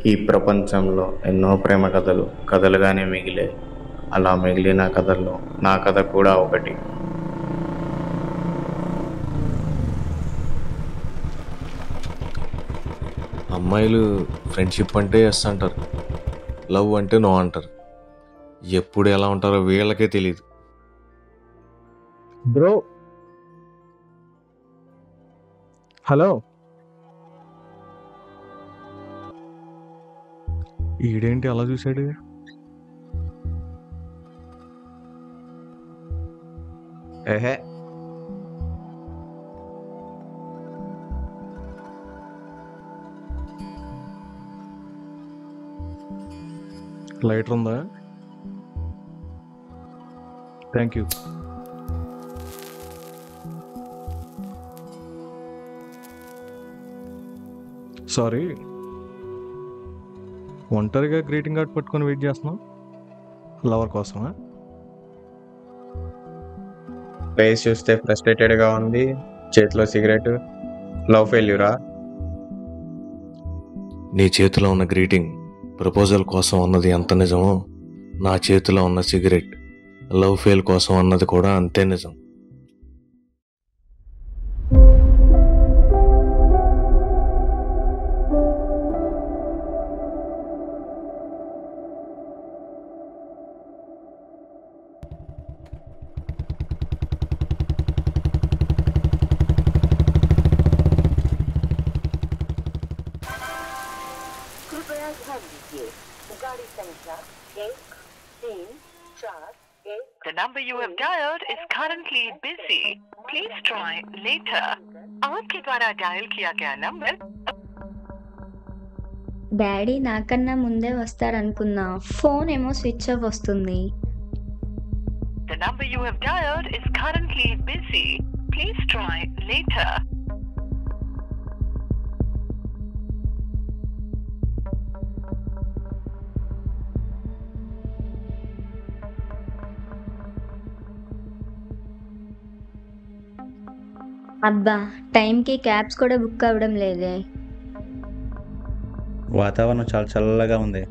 ఈ ప్రపంచంలో ఎన్నో ప్రేమ కథలు కథలుగానే మిగిలాయి. అలా మిగిలిన కథల్లో నా కథ కూడా ఒకటి. అమ్మాయిలు ఫ్రెండ్షిప్ అంటే ఎస్ అంటారు, లవ్ అంటే నో అంటారు. ఎప్పుడు ఎలా ఉంటారో వీళ్ళకే తెలియదు. Bro, hello. ఈడేంటి అలా చూశాడు? ఏహే, లైటర్ ఉందా? Thank you. సారీ, ఒంటరిగా గ్రీటింగ్ కార్డ్ పట్టుకొని వెయిట్ చేస్తున్నావు లవర్ కోసమా? ఫేస్ చూస్తే ఫ్రస్ట్రేటెడ్గా ఉంది, చేతిలో సిగరెట్. లవ్ ఫెయిల్యూరా? నీ చేతిలో ఉన్న గ్రీటింగ్ ప్రపోజల్ కోసం అన్నది ఎంత నిజమో, నా చేతిలో ఉన్న సిగరెట్ లవ్ ఫెయిల్ కోసం అన్నది కూడా అంతే నిజం. The number you have dialed is currently busy. Please try later. आपके द्वारा डायल किया गया नंबर. డాడీ నాకన్నా ముందే వస్తారనుకున్నా, ఫోన్ ఏమో స్విచ్ ఆఫ్ వస్తుంది. The number you have dialed is currently busy. Please try later. అబ్బా, టైంకి క్యాబ్స్ కూడా బుక్ అవ్వడం లేదే. వాతావరణం చాలా చల్లగా ఉంది,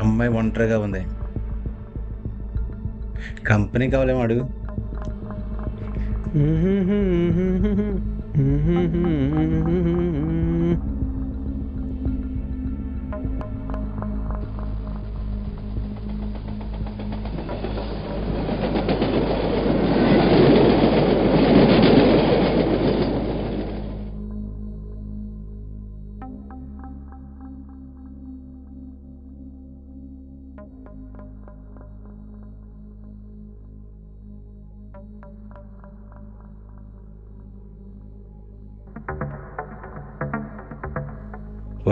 అమ్మాయి ఒంటరిగా ఉంది. కంపెనీ కావాలేమో అడుగు.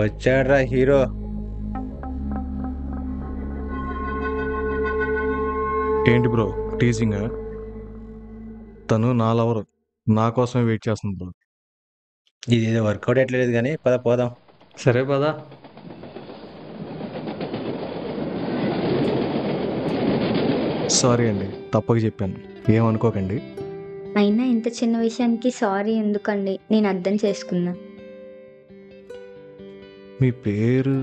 వచ్చాడ్రా హీరో. ఏంటి బ్రో టీజింగ్? తను నా లవర్, నా కోసమే వెయిట్ చేస్తుంది బ్రో. ఇది వర్కౌట్ ఎట్లేదు కానీ పద పోదాం. సరే పదా. సారీ అండి, తప్పక చెప్పాను, ఏమనుకోకండి. అయినా ఇంత చిన్న విషయానికి సారీ ఎందుకండి, నేను అర్థం చేసుకున్నా. మీ పేరు?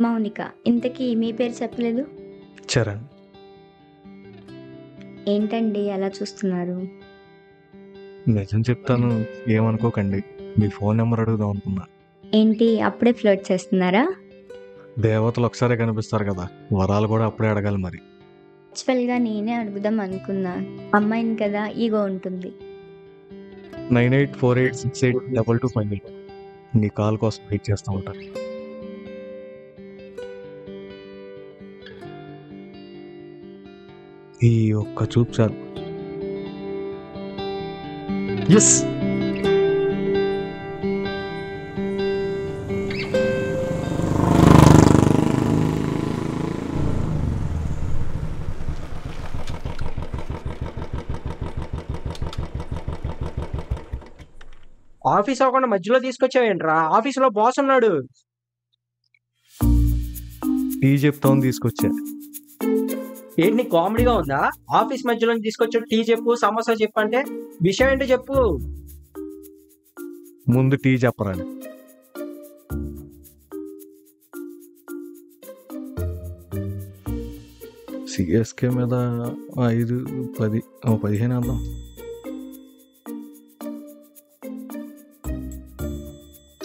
మౌనిక. ఇంతకీ మీ పేరు చెప్పలేదు? చరణ్. ఏంటండి అలా చూస్తున్నారు? నిజం చెప్తాను, ఏమనుకోకండి. మీ ఫోన్ నెంబర్ అడుగుదాం అనుకున్నా. ఏంటి అప్పుడే ఫ్లర్ట్ చేస్తున్నారా? దేవతలు ఒకసారి కనిపిస్తారు కదా, వరాలు కూడా అప్పుడే అడగాలి మరి. యాక్చువల్గా నేనే అడుగుదాం అనుకున్నా, అమ్మాయిని కదా ఈగో ఉంటుంది. 9848682258. నీ కాల్ కోసం వెయిట్ చేస్తూ ఉంటాను. ఈ ఒక్క చూపు చాలు. ఎస్, ఆఫీస్ అవ్వకుండా మధ్యలో తీసుకొచ్చావేంట్రా? ఆఫీసులో బాస్ ఉన్నాడు. టీ చెప్తామని తీసుకొచ్చా. ఏంటి నీకు కామెడీగా ఉందా? ఆఫీస్ మధ్యలో తీసుకొచ్చాడు, టీ చెప్పు, సమోసా చెప్పు అంటే విషయం ఏంటో చెప్పు. ముందు టీ చెప్పరా. సిఎస్కే మీద 5, 10, 15 వేద్దాం.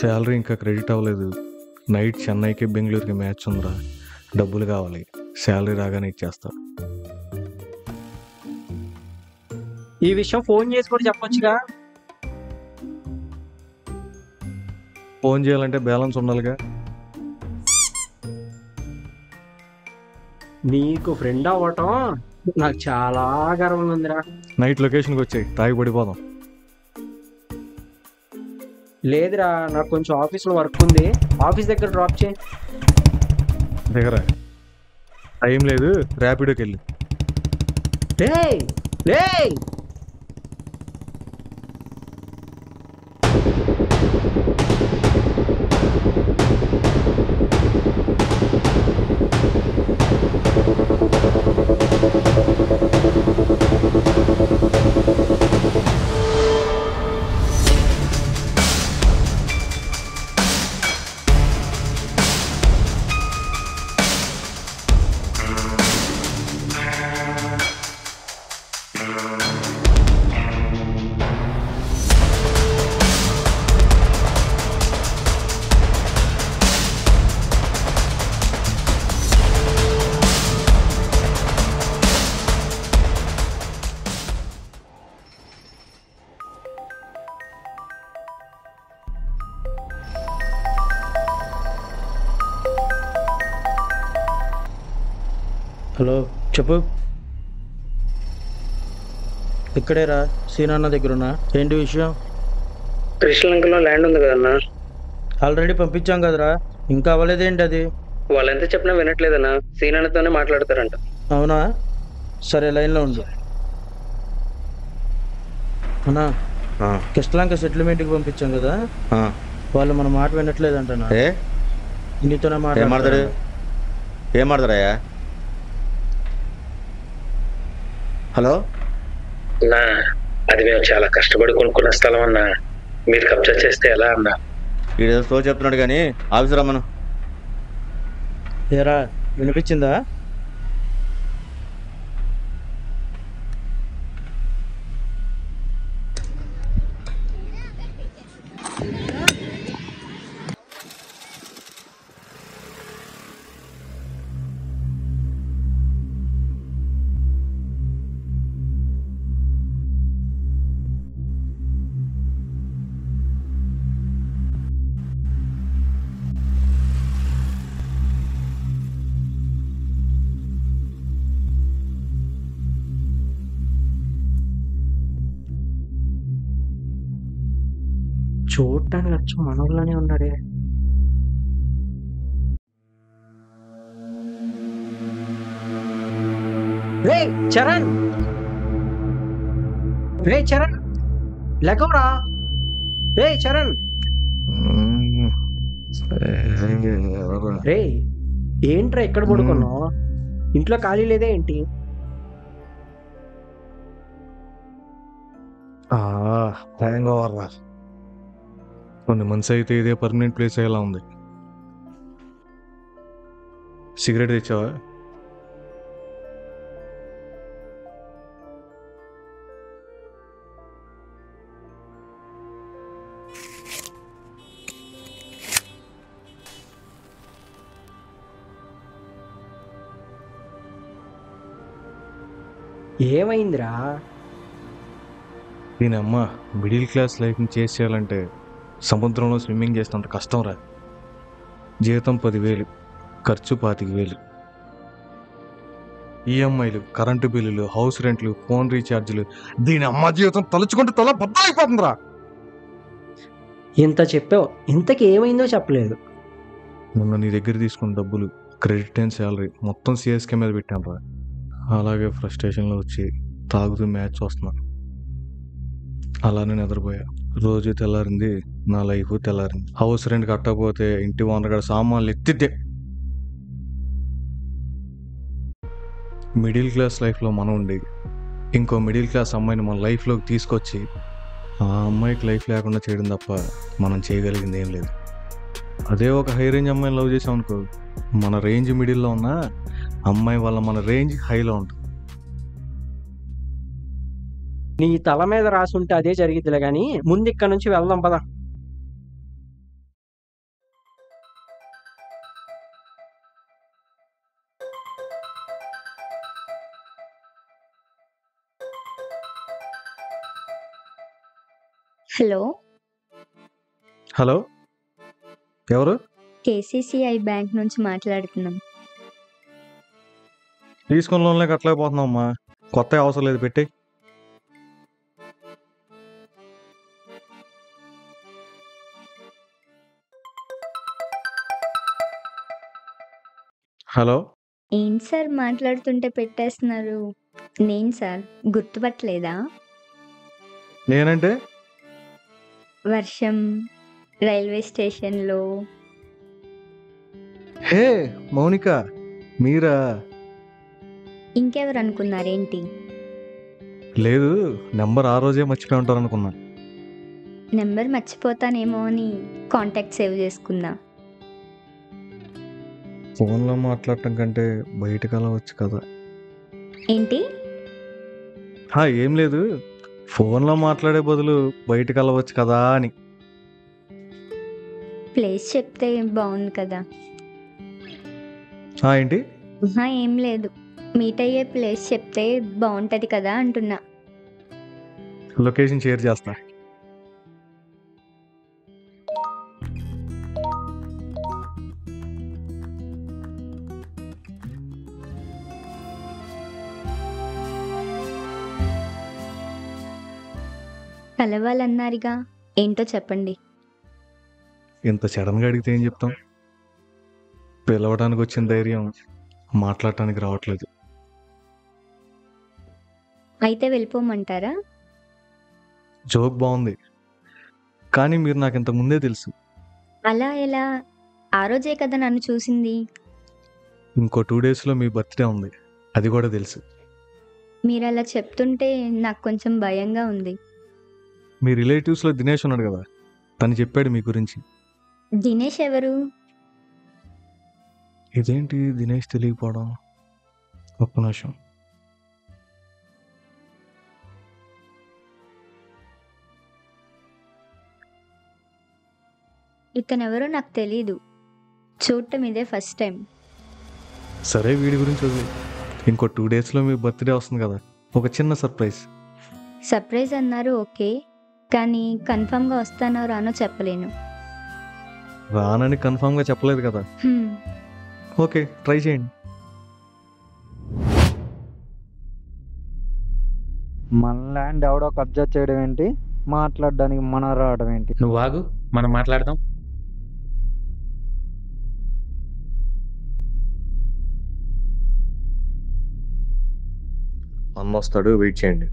శాలరీ ఇంకా క్రెడిట్ అవ్వలేదు. నైట్ చెన్నైకి బెంగళూరుకి మ్యాచ్ ఉందిరా. డబ్బులు కావాలి. శాలరీ రాగానే ఇచ్చేస్తా. ఈ విషయం ఫోన్ చేసి కూడా చెప్పొచ్చుగా. ఫోన్ చేయాలంటే బ్యాలెన్స్ ఉండాలిగా. నీకు ఫ్రెండ్ అవ్వటం నాకు చాలా గర్వంగా ఉందిరా. నైట్ లొకేషన్కి వచ్చాయి, తాగి పడిపోదాం. లేదురా, నాకు కొంచెం ఆఫీస్లో వర్క్ ఉంది. ఆఫీస్ దగ్గర డ్రాప్ చేయి. దగ్గర టైం లేదు, ర్యాపిడోకి వెళ్ళి. రేయ్ రేయ్, హలో చెప్పు. ఇక్కడేరా, సీనన్న దగ్గర ఉన్నా. ఏంటి విషయం? శ్రీలంకలో ల్యాండ్ ఉంది కదన్నా, ఆల్రెడీ పంపించాం కదరా, ఇంకా అవ్వలేదేంటి అది? వాళ్ళు ఎంత చెప్పినా వినట్లేదన్నా. సీనన్నతోనే మాట్లాడతారంట. అవునా, సరే లైన్లో ఉండు. అన్నా, శ్రీలంక సెటిల్మెంట్కి పంపించాం కదా, వాళ్ళు మన మాట వినట్లేదంటనా. నీతోనే మాట్లాడతాడు. ఏం మాట్లాడతారయ్యా? హలో అన్నా, అది మేము చాలా కష్టపడి కొనుక్కున్న స్థలం అన్నా. మీరు కబ్జా చేస్తే ఎలా అన్నా? వీడేదో స్లో చెప్తున్నాడు కానీ ఆఫీసర్ రమ్మను. ఏరా, వినిపించిందా? చూడటానికి వచ్చి మనోళ్ళనే ఉన్నాడే. రే చరణ్, రే చరణ్, లెగవరా. రే చరణ్, రే ఏంట్రా ఎక్కడ పడుకున్నావు? ఇంట్లో ఖాళీ లేదే ఏంటి? హ్యాంగ్ ఓవర్ రా. కొన్ని మంత్స్ అయితే ఇదే పర్మనెంట్ ప్లేస్ అయ్యేలా ఉంది. సిగరెట్ తెచ్చావా? ఏమైందిరా? దీని అమ్మ, మిడిల్ క్లాస్ లైఫ్ని చేసి చేయాలంటే సముద్రంలో స్విమ్మింగ్ చేసినంత కష్టం రా. జీతం 10,000, ఖర్చు 25,000. ఈఎంఐలు, కరెంటు బిల్లులు, హౌస్ రెంట్లు, ఫోన్ రీఛార్జీలు. దీని అమ్మ జీవితం తలుచుకుంటే తల బద్దలైపోతుందిరా. ఇంత చెప్పావు, ఇంతకి ఏమైందో చెప్పలేదు. మొన్న నీ దగ్గర తీసుకున్న డబ్బులు, క్రెడిట్ అండ్ శాలరీ మొత్తం సిఎస్కే మీద పెట్టాను రా. అలాగే ఫ్రస్ట్రేషన్లో వచ్చి తాగుతూ మ్యాచ్ వస్తున్నా. అలానే నిద్రపోయా. రోజు తెల్లారింది, నా లైఫ్ తెల్లారింది. హౌస్ రెంట్ కట్టకపోతే ఇంటి ఓనర్ గారు సామాన్లు ఎత్తితే. మిడిల్ క్లాస్ లైఫ్లో మనం ఉండి ఇంకో మిడిల్ క్లాస్ అమ్మాయిని మన లైఫ్లోకి తీసుకొచ్చి ఆ అమ్మాయికి లైఫ్ లేకుండా చేయడం తప్ప మనం చేయగలిగింది ఏం లేదు. అదే ఒక హై రేంజ్ అమ్మాయిని లవ్ చేసాం అనుకో, మన రేంజ్ మిడిల్లో ఉన్న అమ్మాయి వల్ల మన రేంజ్ హైలో ఉంటుంది. నీ తల మీద రాసుంటే అదే జరిగిద్దిలే గాని ముందు ఇక్కడ నుంచి వెళ్దాం పద. హలో, హలో, ఎవరు? కేసీసీఐ బ్యాంక్ నుంచి మాట్లాడుతున్నాం. తీసుకున్న లోన్లే కట్టలేకపోతున్నాం అమ్మా. కొత్త అవసరం లేదు, పెట్టి. హలో, ఏంటి సార్ మాట్లాడుతుంటే పెట్టేస్తున్నారు? నేను సార్, గుర్తుపట్టలేదా? నేనంటే వర్షం, రైల్వే స్టేషన్లో. హే మౌనిక, మీరా? ఇంకెవరు అనుకున్నారేంటి? లేదు, నెంబర్ ఆ రోజే మర్చిపోయి ఉంటారు అనుకున్నా. నెంబర్ మర్చిపోతానేమో అని కాంటాక్ట్ సేవ్ చేసుకున్నా. ఫోన్లో మాట్లాడటం కంటే బయటకు అలా వచ్చు కదా. ఏంటి? ఏం లేదు, ఫోన్లో మాట్లాడే బదులు బయటకు వెళ్ళవచ్చు కదా అని. ప్లేస్ చెప్తే బాగుంది కదా. ఏంటి? ఏం లేదు, మీట్ అయ్యే ప్లేస్ చెప్తే బాగుంటది కదా అంటున్నా. లొకేషన్ షేర్ చేస్తా. కలవాలన్నారుగా, ఏంటో చెప్పండి. ఇంత సడన్గా అడిగితే ఏం చెప్తాం? పిలవడానికి వచ్చిన ధైర్యం మాట్లాడటానికి రావట్లేదు. అయితే వెళ్ళిపోమంటారా? జోక్ బాగుంది, కానీ మీరు నాకు ఇంతకు ముందే తెలుసు. అలా ఎలా? ఆ రోజే కదా నన్ను చూసింది. ఇంకో 2 డేస్లో మీ బర్త్డే ఉంది, అది కూడా తెలుసు. మీరు అలా చెప్తుంటే నాకు కొంచెం భయంగా ఉంది. మీ రిలేటివ్స్లో దినేష్ ఉన్నాడు కదా, తను చెప్పాడు మీ గురించి. దినేష్ ఎవరు? ఇదేంటి దినేష్ తెలియకపోవడం? ఒక్క నిమిషం. ఇతనెవరో నాకు తెలీదు, చూడటం ఇదే ఫస్ట్ టైం. సరే, వీడి గురించి వదిలే. ఇంకో 2 డేస్లో మీ బర్త్డే వస్తుంది కదా, ఒక చిన్న సర్ప్రైజ్. సర్ప్రైజ్ అన్నారు ఓకే, కానీ కన్ఫామ్గా వస్తానో రానో చెప్పలేను. రానని కన్ఫామ్గా చెప్పలేదు కదా. ఓకే, ట్రై చేయండి. మన ల్యాండ్ ఎవడో కబ్జా చేయడం ఏంటి, మాట్లాడడానికి మన రావడం ఏంటి? నువ్వు ఆగు, మనం మాట్లాడదాం. అన్న వస్తాడు, వెయిట్ చేయండి.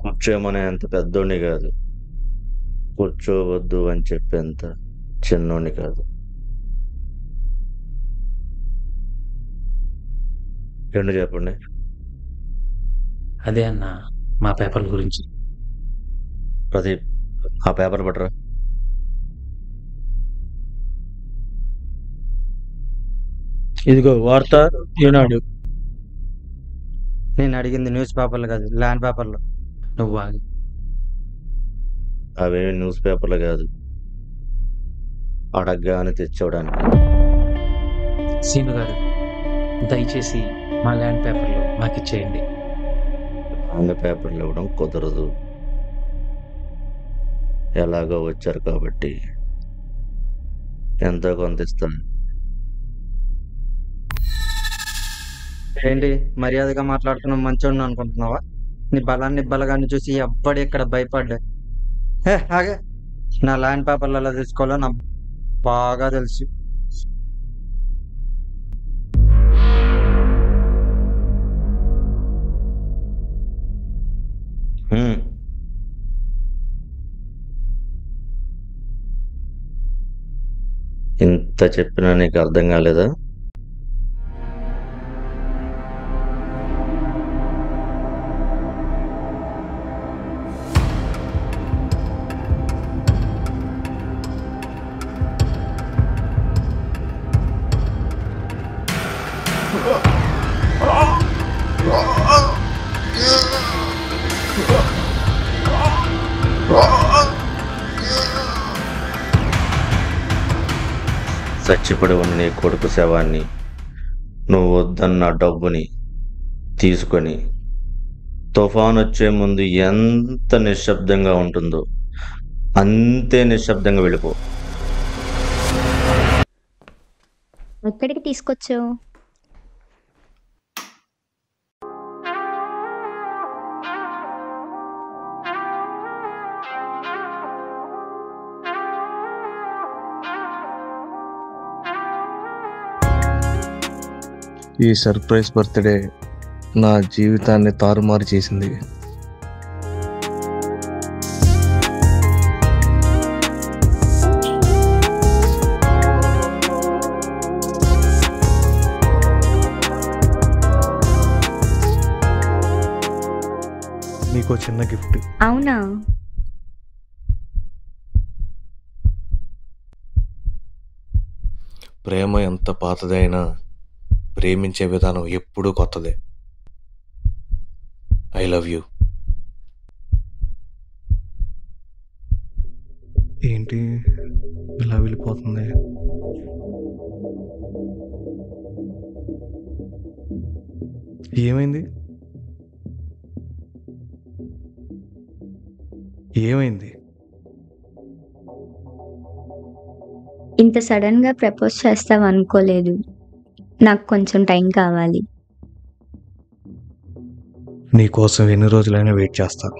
కూర్చోమనే అంత పెద్దోడిని కాదు, కూర్చోవద్దు అని చెప్పేంత చిన్నోడిని కాదు. రెండు చెప్పండి. అదే అన్న, మా పేపర్ల గురించి. ప్రదీప్, ఆ పేపర్ పట్టరా. ఇదిగో వార్త ఈనాడు. నేను అడిగింది న్యూస్ పేపర్లు కాదు, ల్యాండ్ పేపర్లు. నువ్వు ఆగు. అవేమి న్యూస్ పేపర్లు కాదు, అడగ్గానే తెచ్చవడానికి. సీను గారు, దయచేసి మా ల్యాండ్ పేపర్లు మాకు ఇచ్చేయండి. ల్యాండ్ పేపర్లు ఇవ్వడం కుదరదు. ఎలాగో వచ్చారు కాబట్టి ఎంతో కొంత ఇస్తాను. ఏంటి మర్యాదగా మాట్లాడుతున్నావు, మంచోడిని అనుకుంటున్నావా? నీ బలాన్ని బలగాన్ని చూసి ఎవ్వడు ఇక్కడ భయపడ్డా. ఆగే, నా ల్యాండ్ పేపర్లు ఎలా తీసుకోవాలో నాకు బాగా తెలుసు. ఇంత చెప్పినా నీకు అర్థం కాలేదా? చచ్చిపడి ఉన్న నీ కొడుకు శవాన్ని నువ్వు వద్దన్న డబ్బుని తీసుకొని తుఫాన్ వచ్చే ముందు ఎంత నిశ్శబ్దంగా ఉంటుందో అంతే నిశ్శబ్దంగా వెళ్ళిపో. ఎక్కడికి తీసుకొచ్చావు? ఈ సర్ప్రైజ్ బర్త్డే నా జీవితాన్ని తారుమారు చేసింది. నీకో చిన్న గిఫ్ట్. అవునా? ప్రేమ ఎంత పాతదైనా ప్రేమించే విధానం ఎప్పుడూ కొత్తదే. I love you. ఏంటి ఇలా వెళ్ళిపోతుంది? ఏమైంది? ఏమైంది? ఇంత సడన్ గా ప్రపోజ్ చేస్తావు అనుకోలేదు. నాకు కొంచెం టైం కావాలి. నీకోసం ఎన్ని రోజులైనా వెయిట్ చేస్తాను.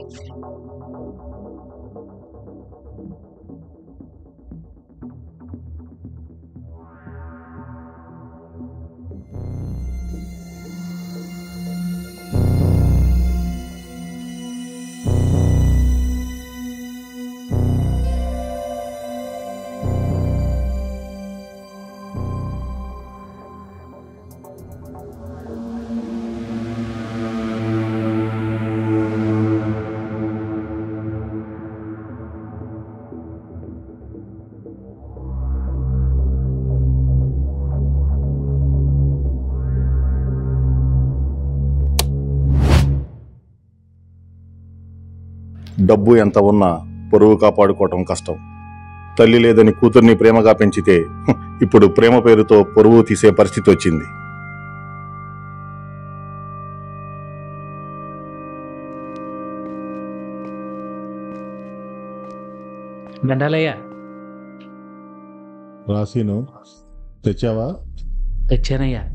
డబ్బు ఎంత ఉన్నా పొరుగు కాపాడుకోవటం కష్టం. తల్లి లేదని కూతుర్ని ప్రేమగా పెంచితే ఇప్పుడు ప్రేమ పేరుతో పొరుగు తీసే పరిస్థితి వచ్చింది. దండాలయ్యా. రాసీను తెచ్చావా? తెచ్చానయ్యా.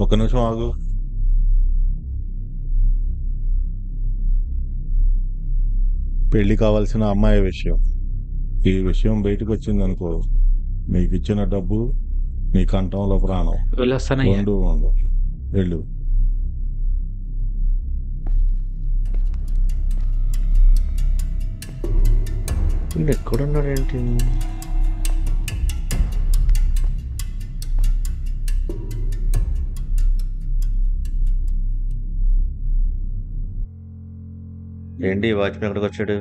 ఒక నిమిషం ఆగు. పెళ్లి కావాల్సిన అమ్మాయి విషయం. ఈ విషయం బయటకు వచ్చిందనుకో, నీకు ఇచ్చిన డబ్బు నీ కంఠంలో ప్రాణం. వెళ్ళొస్తానయ్యా. ఉండు వెళ్ళు. ఎక్కడున్నాడేంటి? ఏంటి వాచ్మెన్ ఎక్కడికి వచ్చాడు?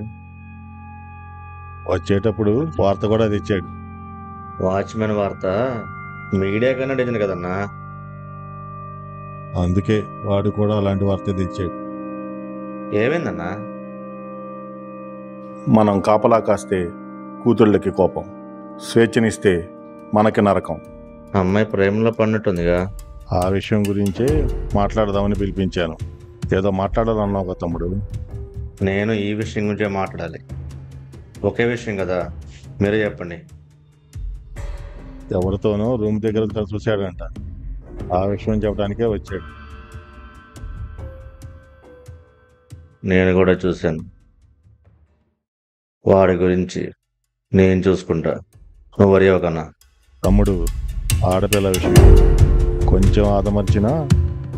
వచ్చేటప్పుడు వార్త కూడా తెచ్చాడు. వాచ్మెన్ వార్త మీడియా కన్నా డేంజర్ కదన్నా. అందుకే వాడు కూడా అలాంటి వార్త తెచ్చాడు. ఏమైందన్నా? మనం కాపలా కాస్తే కూతుళ్ళకి కోపం, స్వేచ్ఛనిస్తే మనకి నరకం. అమ్మాయి ప్రేమలో పడినట్టుందిగా. ఆ విషయం గురించే మాట్లాడదామని పిలిపించాను. ఏదో మాట్లాడాలన్నావు కదా తమ్ముడు. నేను ఈ విషయం గురించే మాట్లాడాలి. ఒకే విషయం కదా, మీరే చెప్పండి. ఎవరితోనో రూమ్ దగ్గర చూశాడంట. ఆ విషయం చెప్పడానికే వచ్చాడు. నేను కూడా చూశాను. వాడి గురించి నేను చూసుకుంటా, నువ్వు వరి అవ్వకన్నా. తమ్ముడు, ఆడపిల్ల విషయం కొంచెం ఆదమర్చినా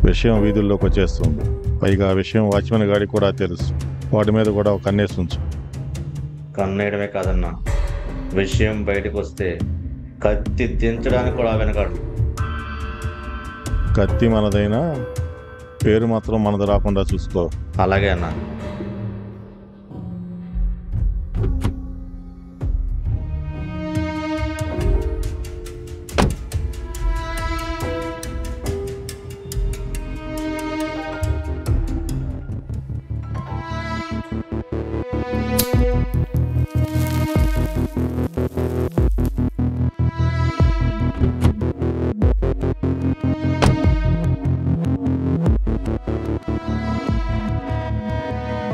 విషయం వీధుల్లోకి వచ్చేస్తుంది. పైగా ఆ విషయం వాచ్మెన్ గాడికి కూడా తెలుసు. వాడి మీద కూడా ఒక కన్నేసి ఉంచు. కన్నేయడమే కాదన్నా, విషయం బయటకు వస్తే కత్తి దించడానికి కూడా వెనకాడు. కత్తి మనదైనా పేరు మాత్రం మనది రాకుండా చూసుకో. అలాగే అన్న.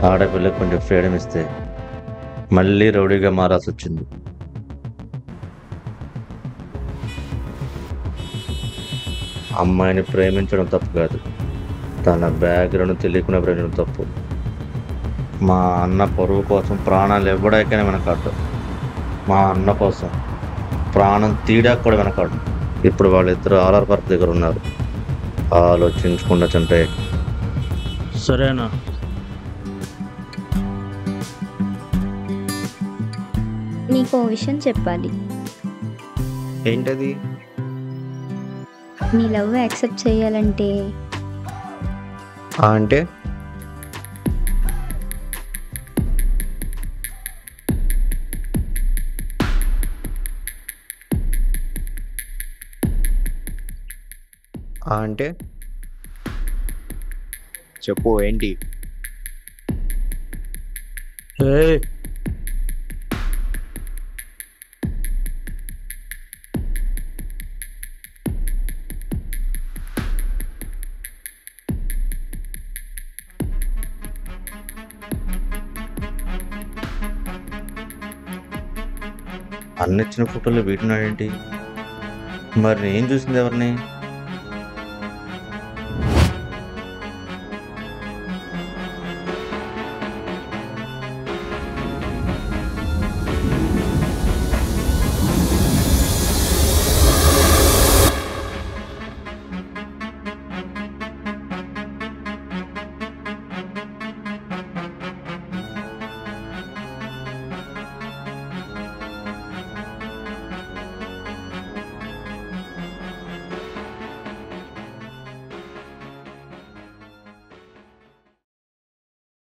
ఆడపిల్లకు కొంచెం ఫ్రీడమ్ ఇస్తే మళ్ళీ రౌడీగా మారాల్సి వచ్చింది. అమ్మాయిని ప్రేమించడం తప్పు కాదు, తన బ్యాక్గ్రౌండ్ తెలియకుండా ప్రేమించడం తప్పు. మా అన్న పరువు కోసం ప్రాణాలు ఇవ్వడానికైనా వెనకాడు. మా అన్న కోసం ప్రాణం తీయడానికి కూడా వెనకాడు. ఇప్పుడు వాళ్ళిద్దరూ ఆర్ఆర్ పార్క్ దగ్గర ఉన్నారు. ఆలోచించకుండా చంటే. సరేనా? నీకు ఓ విషయం చెప్పాలి. ఏంటది? నీ లవ్ యాక్సెప్ట్ చేయాలంటే అంటే అంటే చెప్పు ఏంటి? అన్నిచ్చిన ఫోటోలు వీటినాడేంటి? మరి నేను చూసింది ఎవరిని?